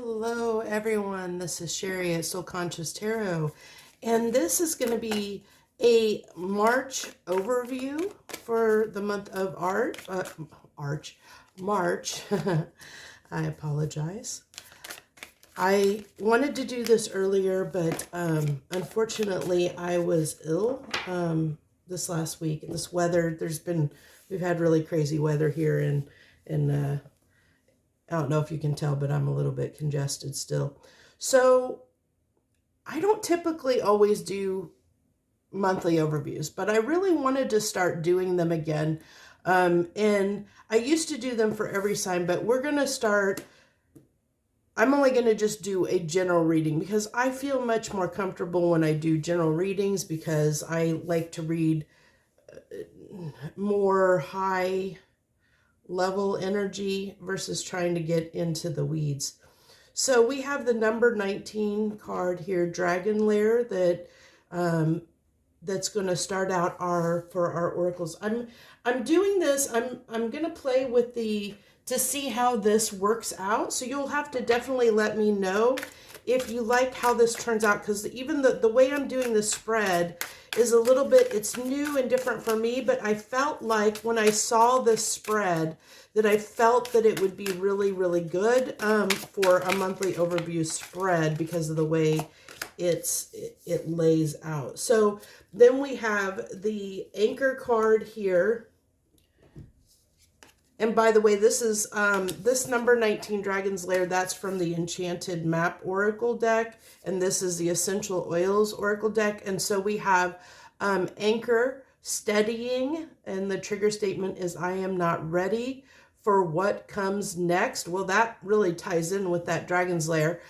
Hello, everyone. This is Sherry at Soul Conscious Tarot, and this is going to be a March overview for the month of March. I apologize. I wanted to do this earlier, but unfortunately, I was ill this last week. And this weather, we've had really crazy weather here, and I don't know if you can tell, but I'm a little bit congested still. So I don't typically always do monthly overviews, but I really wanted to start doing them again. And I used to do them for every sign, but I'm only going to just do a general reading because I feel much more comfortable when I do general readings because I like to read more high level energy versus trying to get into the weeds. So we have the number 19 card here, Dragon Lair, that's going to start out for our oracles. I'm doing this. I'm going to play with to see how this works out. So you'll have to definitely let me know if you like how this turns out, because even the way I'm doing the spread is a little bit, it's new and different for me, but I felt like when I saw this spread that I felt that it would be really, really good for a monthly overview spread because of the way it lays out. So then we have the anchor card here. And by the way, this is this number 19 Dragon's Lair, that's from the Enchanted Map Oracle deck. And this is the Essential Oils Oracle deck. And so we have anchor, steadying, and the trigger statement is I am not ready for what comes next. Well, that really ties in with that Dragon's Lair.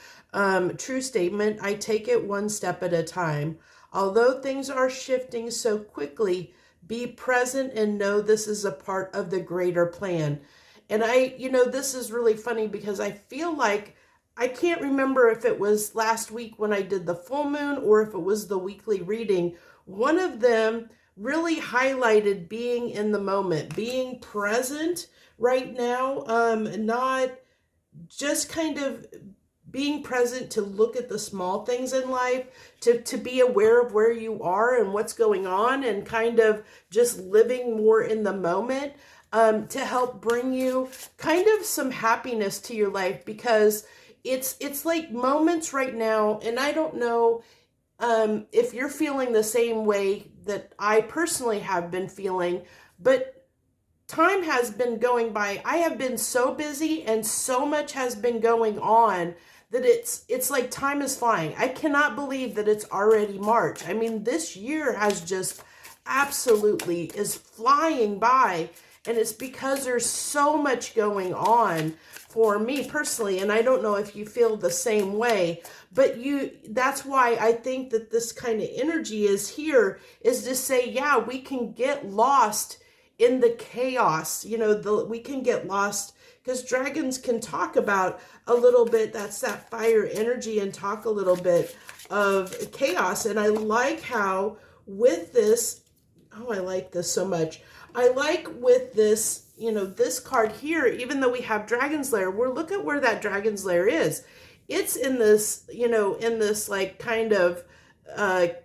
True statement, I take it one step at a time. Although things are shifting so quickly, be present and know this is a part of the greater plan. And this is really funny because I feel like I can't remember if it was last week when I did the full moon or if it was the weekly reading. One of them really highlighted being in the moment, being present right now, not just kind of being present to look at the small things in life, to be aware of where you are and what's going on, and kind of just living more in the moment to help bring you kind of some happiness to your life, because it's like moments right now, and I don't know if you're feeling the same way that I personally have been feeling, but time has been going by. I have been so busy and so much has been going on that it's like time is flying. I cannot believe that it's already March. I mean, this year has just absolutely is flying by, and it's because there's so much going on for me personally, and I don't know if you feel the same way, but that's why I think that this kind of energy is here, is to say, yeah, we can get lost in the chaos. We can get lost because dragons can talk about a little bit, that's that fire energy, and talk a little bit of chaos. And I like how with this, I like this so much. I like with this, this card here, even though we have Dragon's Lair, look at where that Dragon's Lair is. It's in this, in this like kind of, I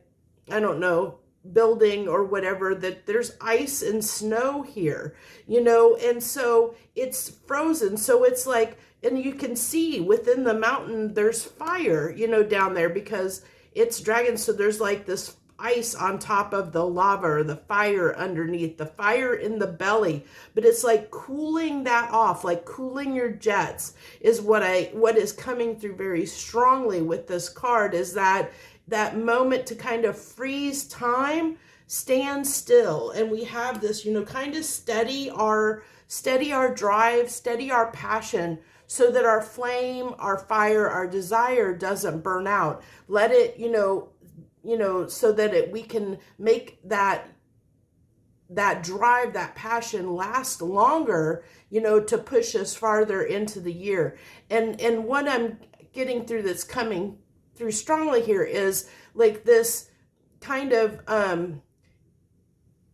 don't know, building or whatever, that there's ice and snow here, and so it's frozen. So it's like, and you can see within the mountain, there's fire, down there because it's dragons. So there's like this ice on top of the lava, or the fire underneath, the fire in the belly, but it's like cooling that off, like cooling your jets is what is coming through very strongly with this card, is that moment to kind of freeze time, stand still. And we have this, kind of steady our drive, steady our passion, so that our flame, our fire, our desire doesn't burn out. Let it, so that we can make that drive, that passion last longer, to push us farther into the year. And what I'm getting through that's coming through strongly here is like this kind of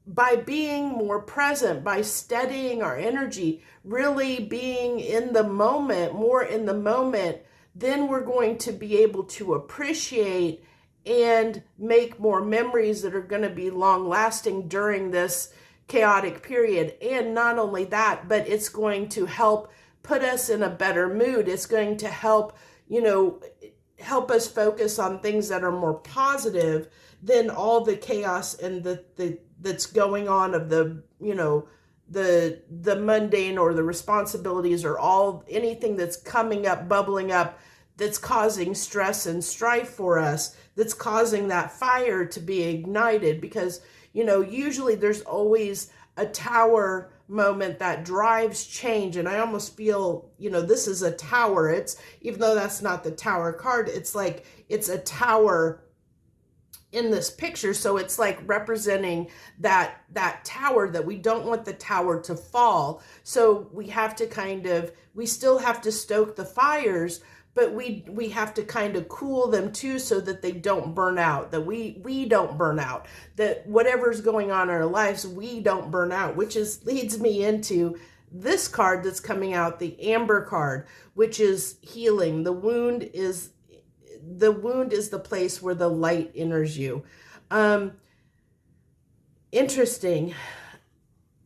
by being more present, by steadying our energy, really being in the moment, more in the moment, then we're going to be able to appreciate and make more memories that are going to be long lasting during this chaotic period. And not only that, but it's going to help put us in a better mood. It's going to help, help us focus on things that are more positive than all the chaos and that's going on of the mundane or the responsibilities or anything that's coming up, bubbling up, that's causing stress and strife for us, that's causing that fire to be ignited. Because usually there's always a tower moment that drives change, and I almost feel this is a tower. It's, even though that's not the tower card, it's like it's a tower in this picture. So it's like representing that tower, that we don't want the tower to fall. So we have to we still have to stoke the fires, but we have to kind of cool them too, so that they don't burn out, that we don't burn out, that whatever's going on in our lives, we don't burn out, which leads me into this card that's coming out, the Amber card, which is healing. The wound is the place where the light enters you. Interesting.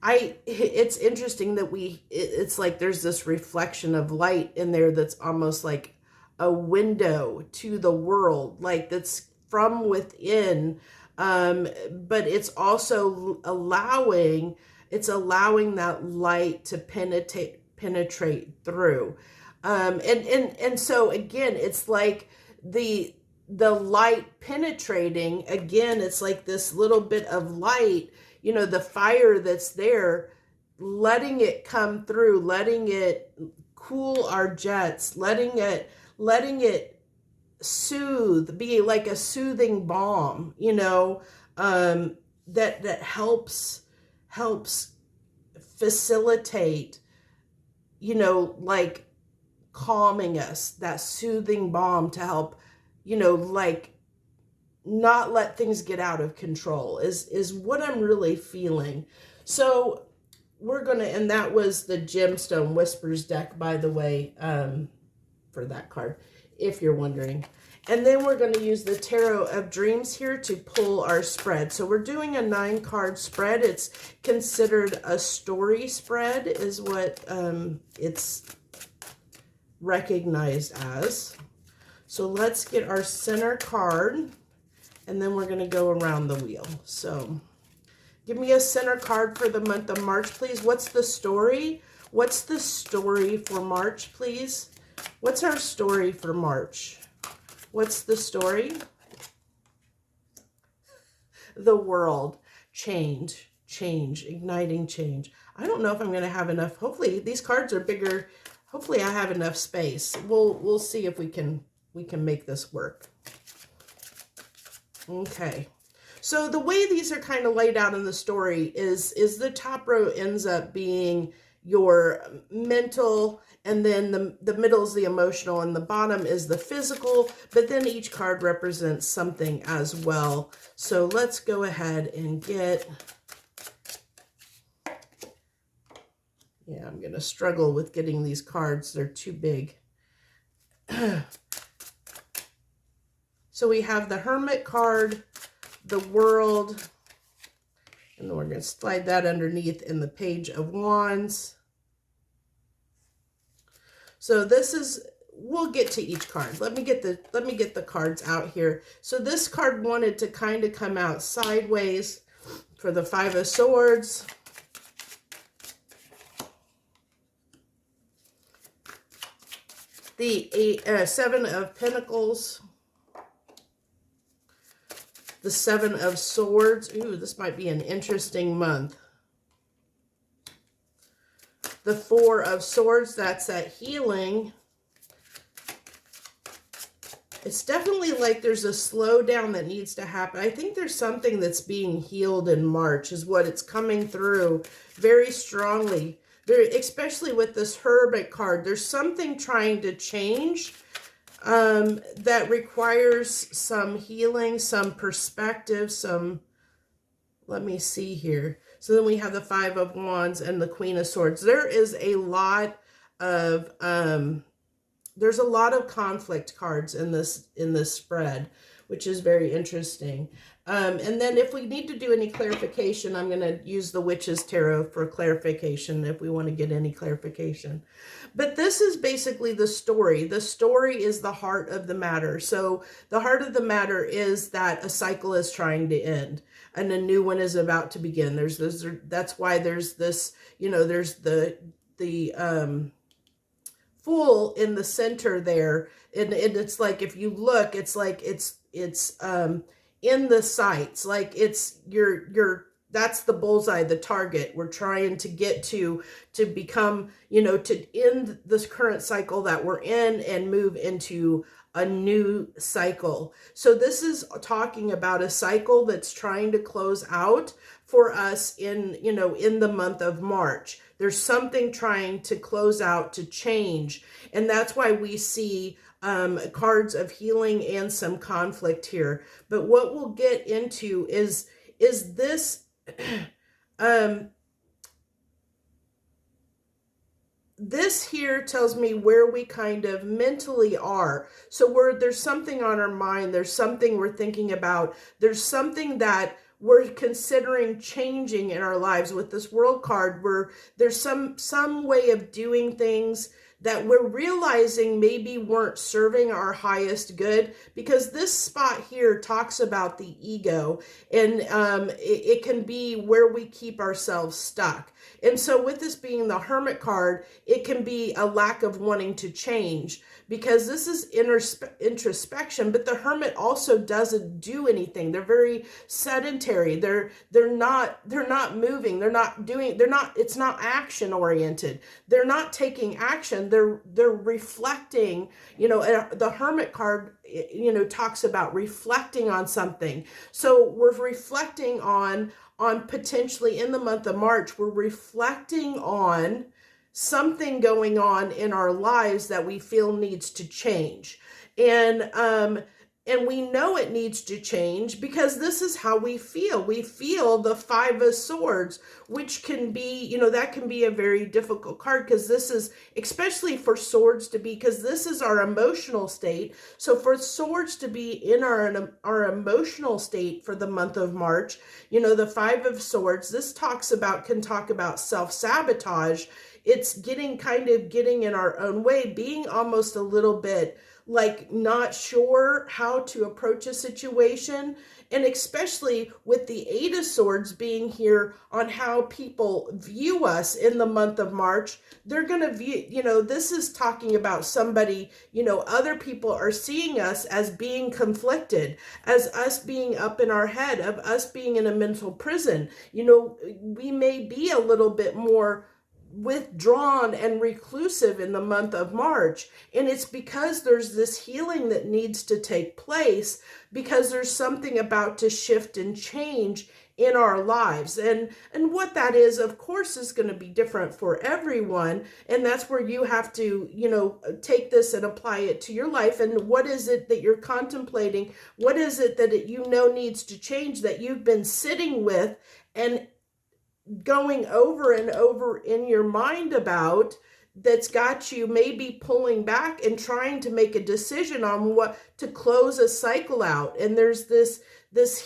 It's interesting that it's like there's this reflection of light in there that's almost like a window to the world, like that's from within. But it's also allowing that light to penetrate through. And so again, it's like the light penetrating, again, it's like this little bit of light, the fire that's there, letting it come through, letting it cool our jets, letting it soothe, be like a soothing balm, that helps facilitate, like calming us, that soothing balm to help, like not let things get out of control is what I'm really feeling. So and that was the Gemstone Whispers deck, by the way, for that card, if you're wondering. And then we're going to use the Tarot of Dreams here to pull our spread. So we're doing a 9-card spread. It's considered a story spread, is what it's recognized as. So let's get our center card, and then we're going to go around the wheel. So give me a center card for the month of March, please. What's the story? What's the story for March, please? What's our story for March? What's the story? The world. Change, igniting change. I don't know if I'm going to have enough. Hopefully these cards are bigger. Hopefully I have enough space. We'll see if we can make this work. Okay. So the way these are kind of laid out in the story is the top row ends up being your mental, and then the middle is the emotional, and the bottom is the physical, but then each card represents something as well. So let's go ahead and get, I'm going to struggle with getting these cards. They're too big. So we have the Hermit card, the World, and then we're going to slide that underneath in the Page of Wands. So this is, we'll get to each card. Let me get the cards out here. So this card wanted to kind of come out sideways for the Five of Swords. The Seven of Pentacles. The Seven of Swords. Ooh, this might be an interesting month. The Four of Swords, that's that healing. It's definitely like there's a slowdown that needs to happen. I think there's something that's being healed in March is what it's coming through very strongly. Especially with this Hermit card, there's something trying to change that requires some healing, some perspective, let me see here. So then we have the Five of Wands and the Queen of Swords. There is a lot of there's a lot of conflict cards in this spread, which is very interesting. And then if we need to do any clarification, I'm going to use the Witch's Tarot for clarification if we want to get any clarification. But this is basically the story. The story is the heart of the matter. So the heart of the matter is that a cycle is trying to end and a new one is about to begin. There's this, that's why there's this, there's the Fool in the center there. And it's like, if you look, it's like, it's in the sights, like it's that's the bullseye, the target we're trying to get to become, to end this current cycle that we're in and move into a new cycle. So this is talking about a cycle that's trying to close out for us in, in the month of March. There's something trying to close out, to change. And that's why we see cards of healing and some conflict here. But what we'll get into is this, this here tells me where we kind of mentally are. So there's something on our mind. There's something we're thinking about. There's something that we're considering changing in our lives with this World card, where there's some way of doing things that we're realizing maybe weren't serving our highest good, because this spot here talks about the ego, and it can be where we keep ourselves stuck. And so with this being the Hermit card, it can be a lack of wanting to change, because this is introspection, but the Hermit also doesn't do anything. They're very sedentary. They're not moving. It's not action oriented. They're not taking action. They're reflecting, the Hermit card, talks about reflecting on something. So we're reflecting on potentially in the month of March, we're reflecting on something going on in our lives that we feel needs to change. And we know it needs to change because this is how we feel. We feel the Five of Swords, which can be, that can be a very difficult card, because this is, especially for swords to be, because this is our emotional state. So for swords to be in our emotional state for the month of March, the Five of Swords, this can talk about self-sabotage. It's getting in our own way, being almost a little bit like not sure how to approach a situation. And especially with the Eight of Swords being here on how people view us in the month of March, they're going to view, this is talking about somebody, other people are seeing us as being conflicted, as us being up in our head, of us being in a mental prison. We may be a little bit more withdrawn and reclusive in the month of March. And it's because there's this healing that needs to take place, because there's something about to shift and change in our lives. And what that is, of course, is going to be different for everyone. And that's where you have to, take this and apply it to your life. And what is it that you're contemplating? What is it that needs to change, that you've been sitting with and going over and over in your mind about, that's got you maybe pulling back and trying to make a decision on what to close a cycle out. And there's this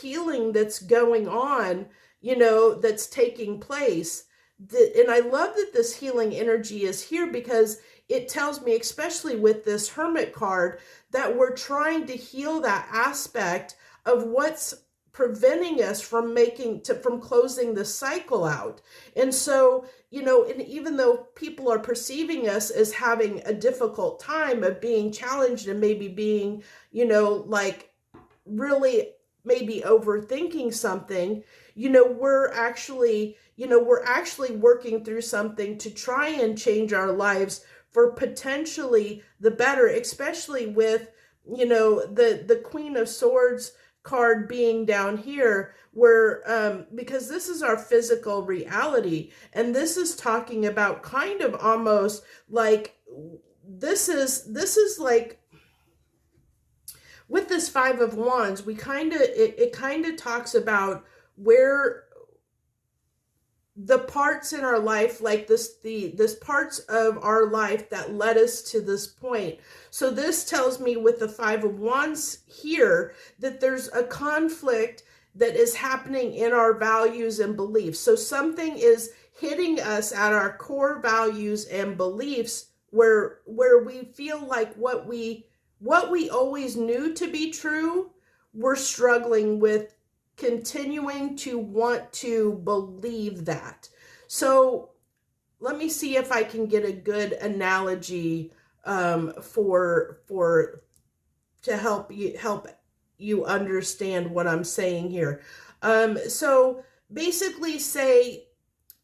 healing that's going on, that's taking place. And I love that this healing energy is here, because it tells me, especially with this Hermit card, that we're trying to heal that aspect of what's preventing us from closing the cycle out. And so, and even though people are perceiving us as having a difficult time of being challenged and maybe being, like really maybe overthinking something, we're actually working through something to try and change our lives for potentially the better, especially with, the Queen of Swords card being down here, where because this is our physical reality, and this is talking about kind of almost like this is like with this Five of Wands, we it kind of talks about where the parts in our life, like this parts of our life that led us to this point. So this tells me with the Five of Wands here that there's a conflict that is happening in our values and beliefs. So something is hitting us at our core values and beliefs where we feel like what we always knew to be true, we're struggling with continuing to want to believe that. So let me see if I can get a good analogy for to help you understand what I'm saying here. So basically, say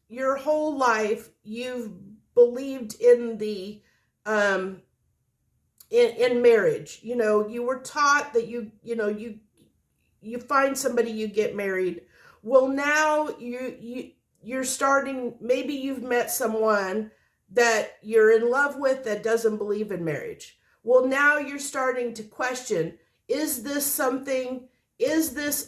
your whole life you've believed in the in marriage. You know, you were taught that you find somebody, you get married. Well, now you're starting, maybe you've met someone that you're in love with that doesn't believe in marriage. Well, now you're starting to question, is this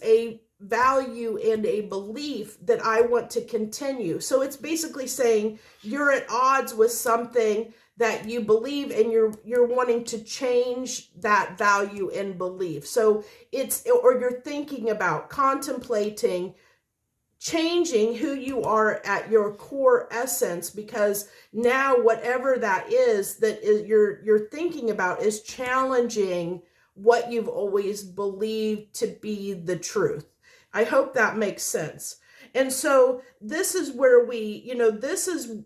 a value and a belief that I want to continue? So it's basically saying you're at odds with something that you believe, and you're wanting to change that value and belief. So or you're thinking about contemplating changing who you are at your core essence, because now whatever that is you're thinking about is challenging what you've always believed to be the truth. I hope that makes sense. And so this is where this is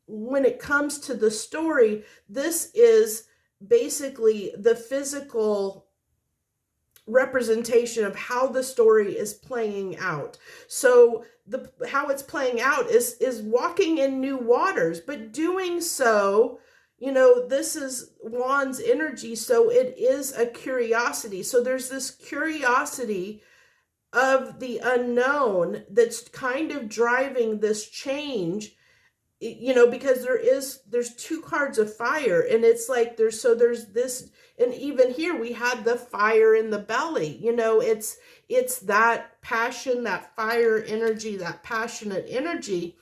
when it comes to the story, this is basically the physical representation of how the story is playing out. So how it's playing out is walking in new waters, but doing so, this is Wands energy, so it is a curiosity. So there's this curiosity of the unknown that's kind of driving this change, because there's two cards of fire, and it's like there's this, and even here we had the fire in the belly. It's that passion, that fire energy, that passionate energy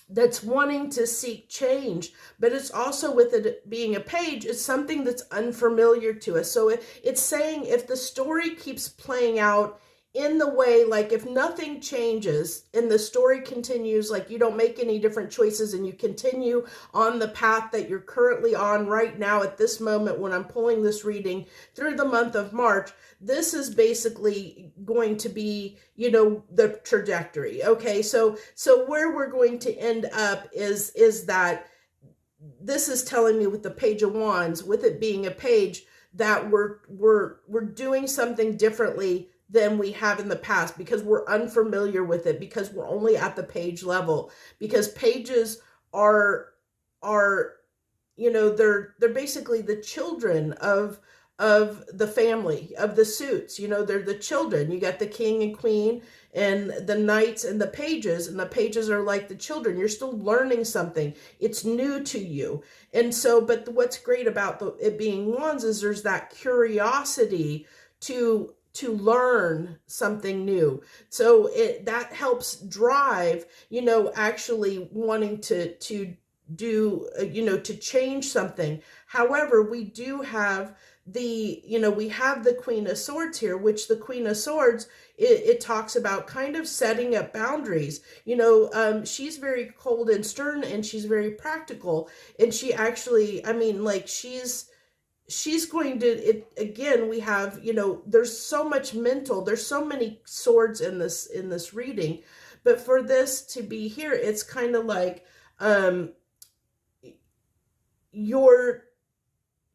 that's wanting to seek change. But it's also, with it being a page, it's something that's unfamiliar to us. So it's saying if the story keeps playing out in the way, like if nothing changes and the story continues, like you don't make any different choices and you continue on the path that you're currently on right now at this moment when I'm pulling this reading through the month of March, this is basically going to be, the trajectory. Okay, so where we're going to end up is that this is telling me with the Page of Wands, with it being a page, that we're doing something differently than we have in the past, because we're unfamiliar with it, because we're only at the page level, because pages are they're basically the children of the family, of the suits. They're the children. You got the king and queen and the knights and the pages are like the children. You're still learning something. It's new to you. And so, but what's great about it being Wands is there's that curiosity to learn something new. So that helps drive, actually wanting to do, to change something. However, we do have we have the Queen of Swords here, which the Queen of Swords, it talks about kind of setting up boundaries. She's very cold and stern, and she's very practical. And she actually, she's going to, again, we have, there's so much mental, there's so many swords in this reading. But for this to be here, it's kind of like,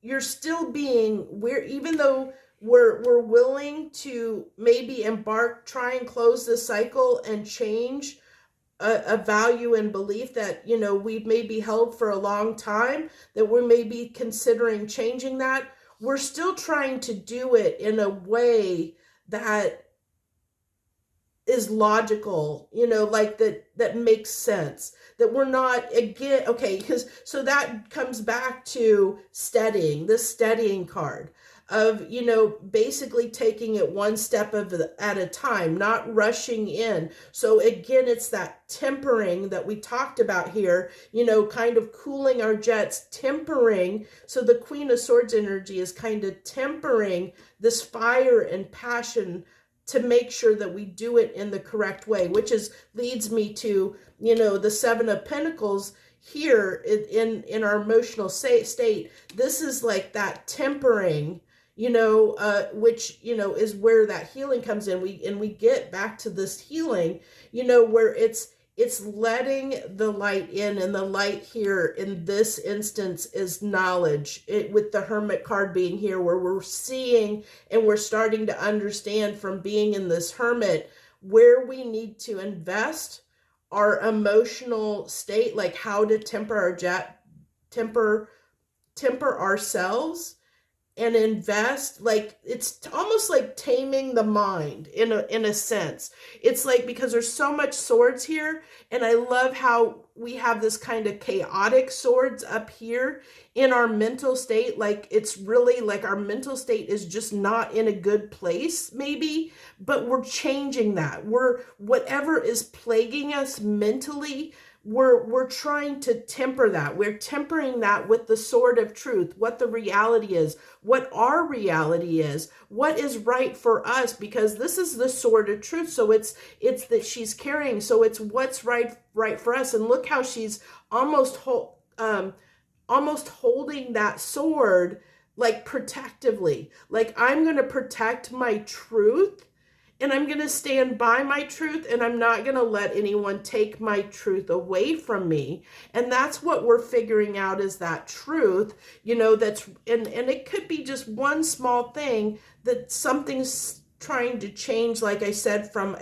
you're still being, even though we're willing to maybe try and close the cycle and change a value and belief that, we've maybe held for a long time, that we're maybe considering changing that. We're still trying to do it in a way that is logical, like that makes sense, that we're not, again, okay, because so that comes back to steadying, this steadying card. basically taking it one step at a time, not rushing in. So again, it's that tempering that we talked about here, kind of cooling our jets, tempering. So the Queen of Swords energy is kind of tempering this fire and passion to make sure that we do it in the correct way, which leads me to, the Seven of Pentacles here in our emotional state. This is like that tempering, which, is where that healing comes in. We get back to this healing, where it's letting the light in, and the light here in this instance is knowledge. With the Hermit card being here, where we're seeing and we're starting to understand from being in this Hermit where we need to invest our emotional state, like how to temper ourselves and invest. Like, it's almost like taming the mind in a sense. It's like, because there's so much swords here, and I love how we have this kind of chaotic swords up here in our mental state. Like, it's really like our mental state is just not in a good place, maybe, but we're changing that. Whatever is plaguing us mentally, we're trying to temper that. We're tempering that with the sword of truth, what the reality is, what our reality is, what is right for us, because this is the sword of truth. So it's that she's carrying. So it's what's right for us. And look how she's almost holding that sword, like protectively. Like, I'm going to protect my truth, and I'm going to stand by my truth, and I'm not going to let anyone take my truth away from me. And that's what we're figuring out, is that truth, that's, and it could be just one small thing that something's trying to change, like I said, from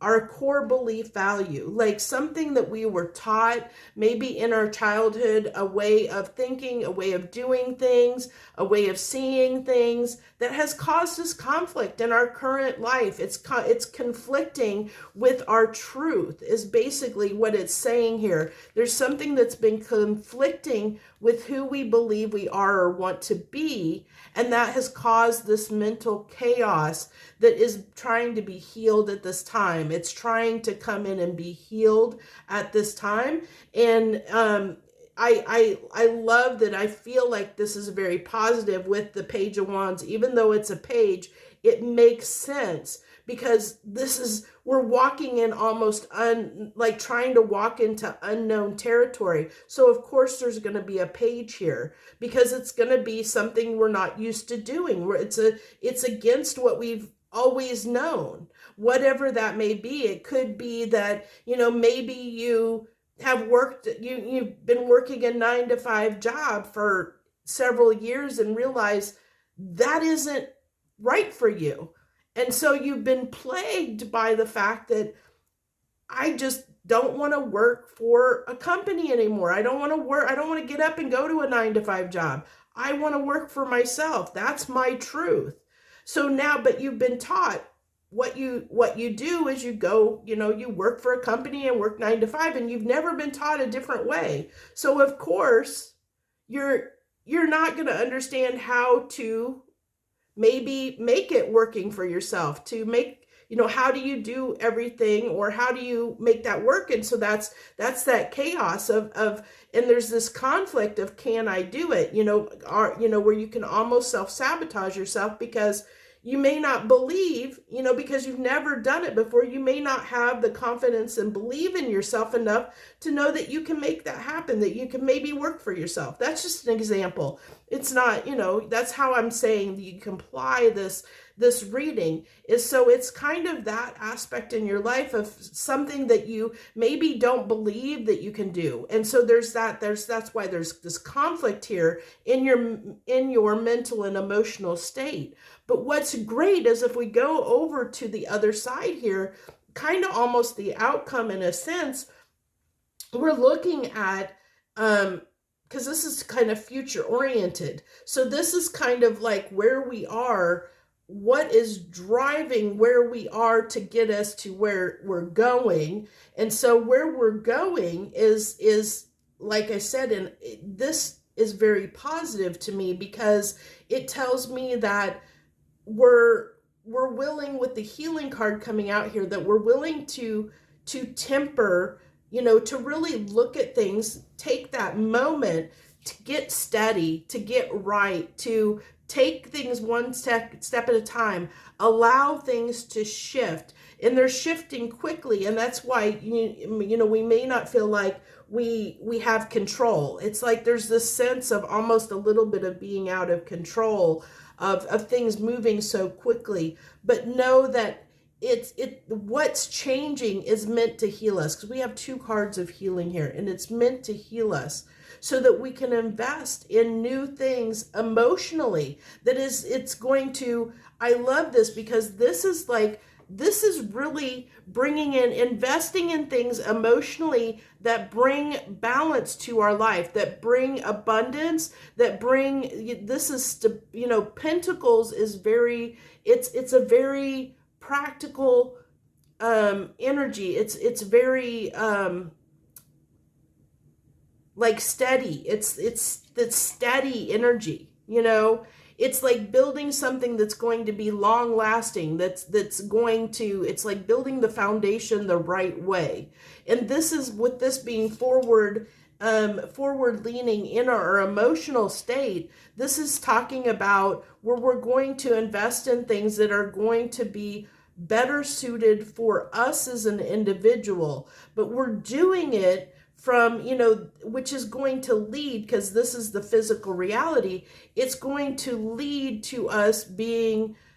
our core belief value, like something that we were taught maybe in our childhood, a way of thinking, a way of doing things, a way of seeing things that has caused us conflict in our current life. It's conflicting with our truth, is basically what it's saying here. There's something that's been conflicting with who we believe we are or want to be, and that has caused this mental chaos that is trying to be healed at this time. It's trying to come in and be healed at this time. And I love that. I feel like this is very positive with the Page of Wands. Even though it's a page, it makes sense, because we're walking in almost like trying to walk into unknown territory. So of course there's going to be a page here, because it's going to be something we're not used to doing. It's against what we've always known, whatever that may be. It could be that, maybe you have you've been working a 9-to-5 job for several years and realize that isn't right for you. And so you've been plagued by the fact that I just don't want to work for a company anymore. I don't want to get up and go to a 9-to-5 job. I want to work for myself. That's my truth. So now, but you've been taught what you do is you go, you work for a company and work 9-to-5, and you've never been taught a different way. So of course, you're not going to understand how to maybe make it working for yourself, to make, how do you do everything, or how do you make that work? And so that's that chaos of and there's this conflict of, can I do it? Where you can almost self-sabotage yourself, because you may not believe, because you've never done it before. You may not have the confidence and believe in yourself enough to know that you can make that happen, that you can maybe work for yourself. That's just an example. It's not, that's how I'm saying you can apply this reading, is so it's kind of that aspect in your life of something that you maybe don't believe that you can do. And so that's why there's this conflict here in your mental and emotional state. But what's great is if we go over to the other side here, kind of almost the outcome in a sense, we're looking at, because this is kind of future oriented. So this is kind of like where we are, what is driving where we are to get us to where we're going. And so where we're going is like I said, and this is very positive to me, because it tells me that we're willing, with the healing card coming out here, that we're willing to temper, to really look at things, take that moment to get steady, to get right, to take things one step at a time, allow things to shift. And they're shifting quickly, and that's why we may not feel like we have control. It's like there's this sense of almost a little bit of being out of control, of things moving so quickly. But know that what's changing is meant to heal us, because we have 2 cards of healing here, and it's meant to heal us so that we can invest in new things emotionally. It's going to, I love this, because this is really bringing in, investing in things emotionally that bring balance to our life, that bring abundance, that bring, this is, Pentacles is very, it's a very practical energy. It's very like steady. It's steady energy, It's like building something that's going to be long lasting, it's like building the foundation the right way. And this is, with this being forward leaning in our emotional state, this is talking about where we're going to invest in things that are going to be better suited for us as an individual. But we're doing it from, which is going to lead, because this is the physical reality, it's going to lead to us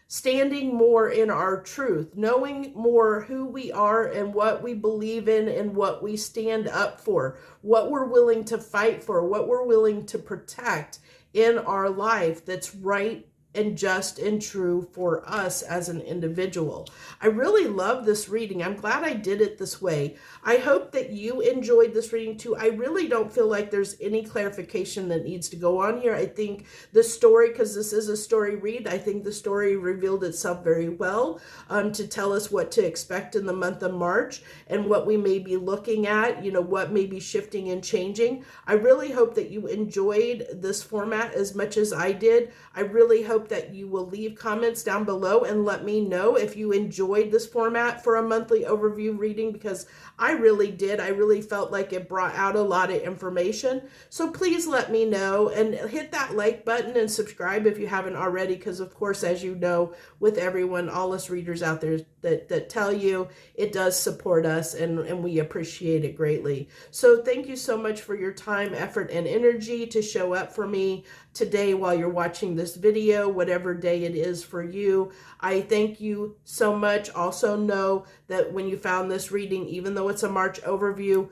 standing more in our truth, knowing more who we are and what we believe in and what we stand up for, what we're willing to fight for, what we're willing to protect in our life that's right and just and true for us as an individual. I really love this reading. I'm glad I did it this way. I hope that you enjoyed this reading too. I really don't feel like there's any clarification that needs to go on here. I think the story, because this is a story read, I think the story revealed itself very well to tell us what to expect in the month of March and what we may be looking at, what may be shifting and changing. I really hope that you enjoyed this format as much as I did. I really hope that you will leave comments down below and let me know if you enjoyed this format for a monthly overview reading, because I really did. I really felt like it brought out a lot of information. So please let me know, and hit that like button and subscribe if you haven't already, because of course, as you know, with everyone, all us readers out there that tell you, it does support us, and we appreciate it greatly. So thank you so much for your time, effort, and energy to show up for me today while you're watching this video, whatever day it is for you. I thank you so much. Also know that when you found this reading, even though it's a March overview,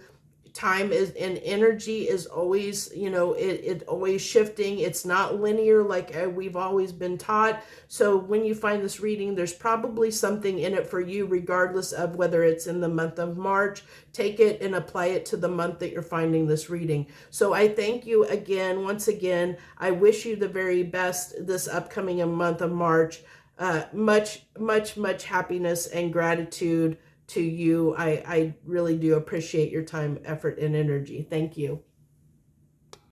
time is and energy is always, it's always shifting. It's not linear like we've always been taught. So when you find this reading, there's probably something in it for you, regardless of whether it's in the month of March. Take it and apply it to the month that you're finding this reading. So I thank you again. Once again, I wish you the very best this upcoming month of March. Much, much, much happiness and gratitude to you. I really do appreciate your time, effort, and energy. Thank you.